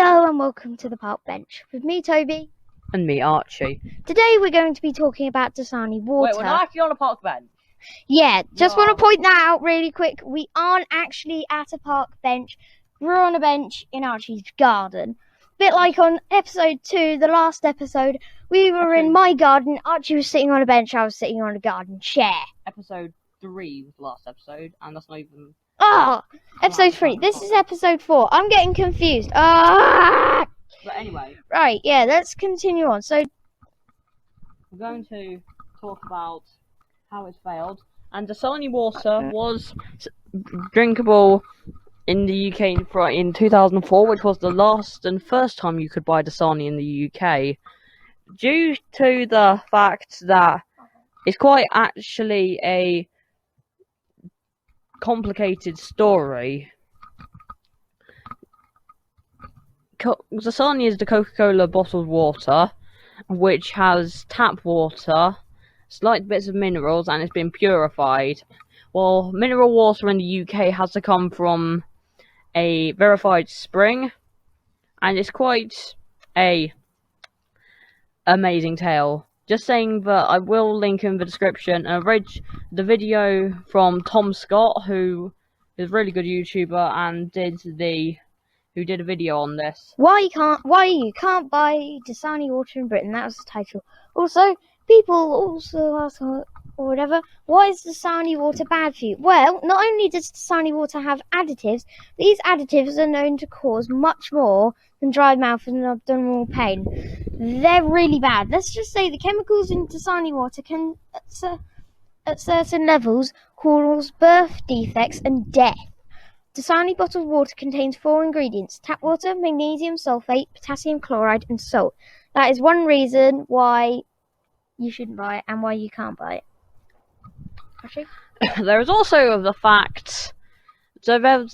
Hello and welcome to the Park Bench with me, Toby. And me, Archie. Today we're going to be talking about Dasani water. Wait, we're not actually on a park bench. Yeah, just want to point that out really quick. We aren't actually at a park bench. We're on a bench in Archie's garden. Bit like on episode 2, the last episode, we were in my garden. Archie was sitting on a bench, I was sitting on a garden chair. Episode 3 was the last episode, and that's not even... Episode 3. This is episode 4. I'm getting confused. But anyway. Right, yeah, let's continue on. So, we're going to talk about how it failed. And Dasani water was drinkable in the UK in 2004, which was the last and first time you could buy Dasani in the UK. Due to the fact that it's quite actually a complicated story. Dasani is the Coca-Cola bottled water, which has tap water, slight bits of minerals, and it's been purified. Well, mineral water in the UK has to come from a verified spring, and it's quite a amazing tale. Just saying that I will link in the description the video from Tom Scott, who is a really good YouTuber and did a video on this. Why you can't buy Dasani water in Britain? That was the title. Also, people also ask or whatever, why is Dasani water bad for you? Well, not only does Dasani water have additives, these additives are known to cause much more than dry mouth and abdominal pain. They're really bad. Let's just say the chemicals in Dasani water can, at certain levels, cause birth defects and death. Dasani bottled water contains 4 ingredients: tap water, magnesium sulfate, potassium chloride, and salt. That is one reason why you shouldn't buy it and why you can't buy it. Archie? There is also the fact... So now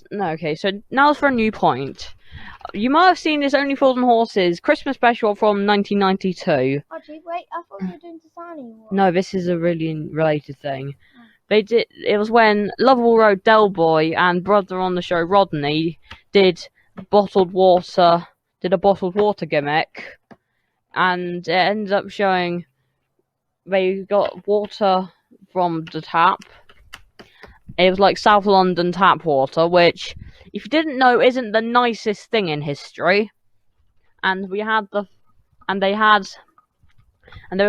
for a new point. You might have seen this Only Fools and Horses Christmas special from 1992. Archie, wait, I thought you were doing Dasani water. No, this is a really related thing. It was when Lovable Road Del Boy and brother on the show Rodney did a bottled water gimmick, and it ended up showing they got water from the tap. It was like South London tap water, which, if you didn't know, isn't the nicest thing in history. And they were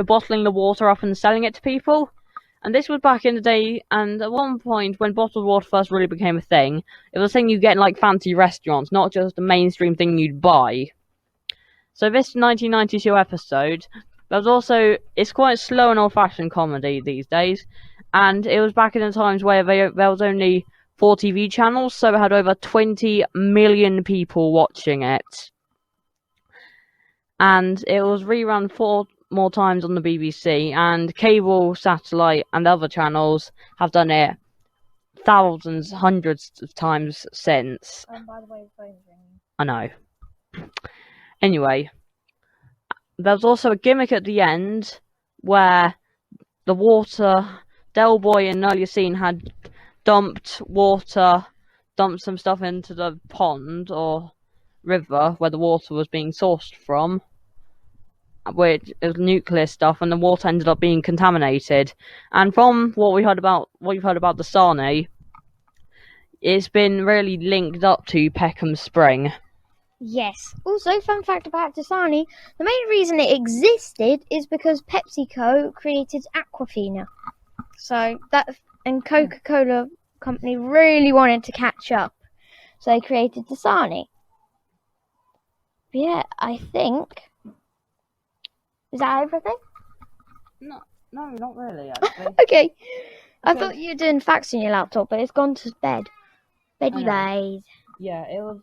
bottling the water up and selling it to people. And this was back in the day, and at one point, when bottled water first really became a thing, it was a thing you get in like fancy restaurants, not just a mainstream thing you'd buy. So this 1992 episode, it's quite a slow and old-fashioned comedy these days, and it was back in the times where there was only 4 TV channels, so it had over 20 million people watching it. And it was rerun 4 more times on the BBC, and cable, satellite, and other channels have done it thousands, hundreds of times since. By the way, the phone's ringing. I know. Anyway, there's also a gimmick at the end where the water, Del Boy in an earlier scene had dumped some stuff into the pond or river where the water was being sourced from, which is nuclear stuff, and the water ended up being contaminated. And from what you've heard about Dasani, it's been really linked up to Peckham Spring. Yes. Also, fun fact about Dasani, the main reason it existed is because PepsiCo created Aquafina. And Coca-Cola company really wanted to catch up, so they created Dasani. But yeah, I think... Is that everything? No, not really, actually. Okay. I thought you were doing facts on your laptop, but it's gone to bed. Beddy bays. Yeah, it was...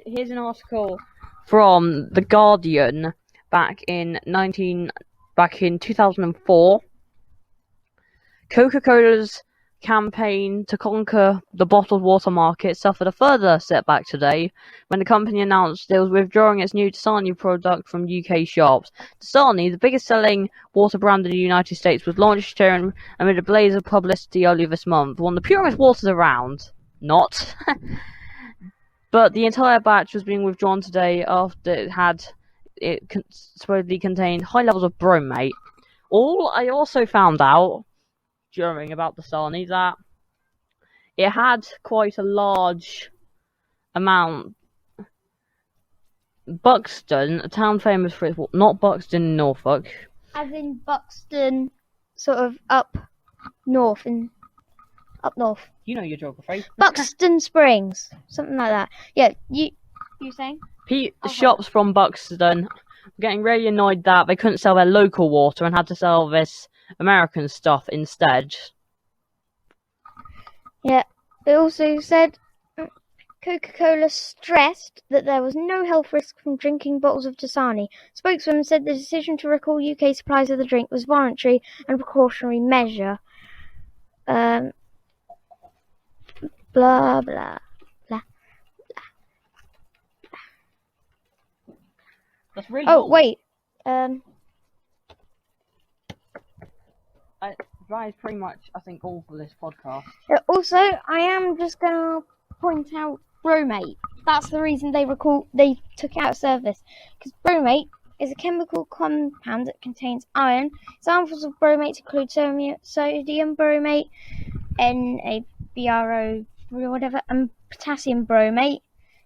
Here's an article from The Guardian back in 2004. Coca-Cola's campaign to conquer the bottled water market suffered a further setback today when the company announced it was withdrawing its new Dasani product from UK shops. Dasani, the biggest selling water brand in the United States, was launched here amid a blaze of publicity earlier this month. One of the purest waters around. Not. But the entire batch was being withdrawn today after it supposedly contained high levels of bromate. I also found out during about Dasani that it had quite a large amount. Buxton, a town famous for its not Buxton in Norfolk. As in Buxton, sort of up north. You know your geography. Buxton Springs, something like that. Yeah, you saying? Shops from Buxton were getting really annoyed that they couldn't sell their local water and had to sell this American stuff instead. Yeah, it also said Coca-Cola stressed that there was no health risk from drinking bottles of Dasani. Spokeswoman said the decision to recall UK supplies of the drink was voluntary and precautionary measure. Blah blah blah blah. That's really Oh wait, that is pretty much, I think, all for this podcast. also, I am just gonna point out bromate. That's the reason they took it out of service, because bromate is a chemical compound that contains iron. Examples of bromate include sodium bromate, NaBrO3 or whatever, and potassium bromate,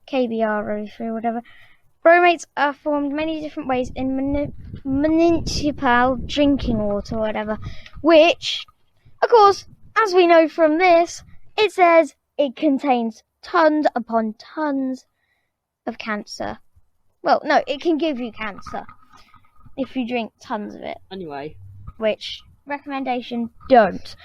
KBrO3 or whatever. Bromates are formed many different ways in municipal drinking water or whatever, which, of course, as we know from this, it says it contains tons upon tons of cancer. Well, no, it can give you cancer if you drink tons of it. Anyway. Which, recommendation, don't.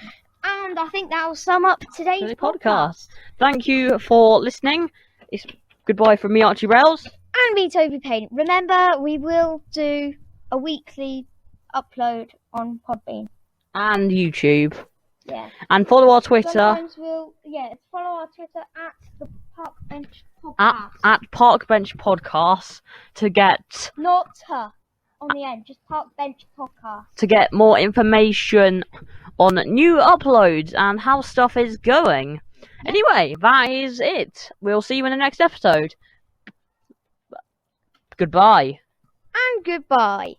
And I think that will sum up today's podcast. Thank you for listening. It's goodbye from me, Archie Rails. And me, Toby Payne. Remember, we will do a weekly upload on Podbean. And YouTube. Yeah. And follow our Twitter. Sometimes follow our Twitter at the Park Bench Podcast. At Park Bench Podcast to get... Not her on the end, just Park Bench Podcast. To get more information on new uploads and how stuff is going. Anyway, that is it. We'll see you in the next episode. Goodbye. And goodbye.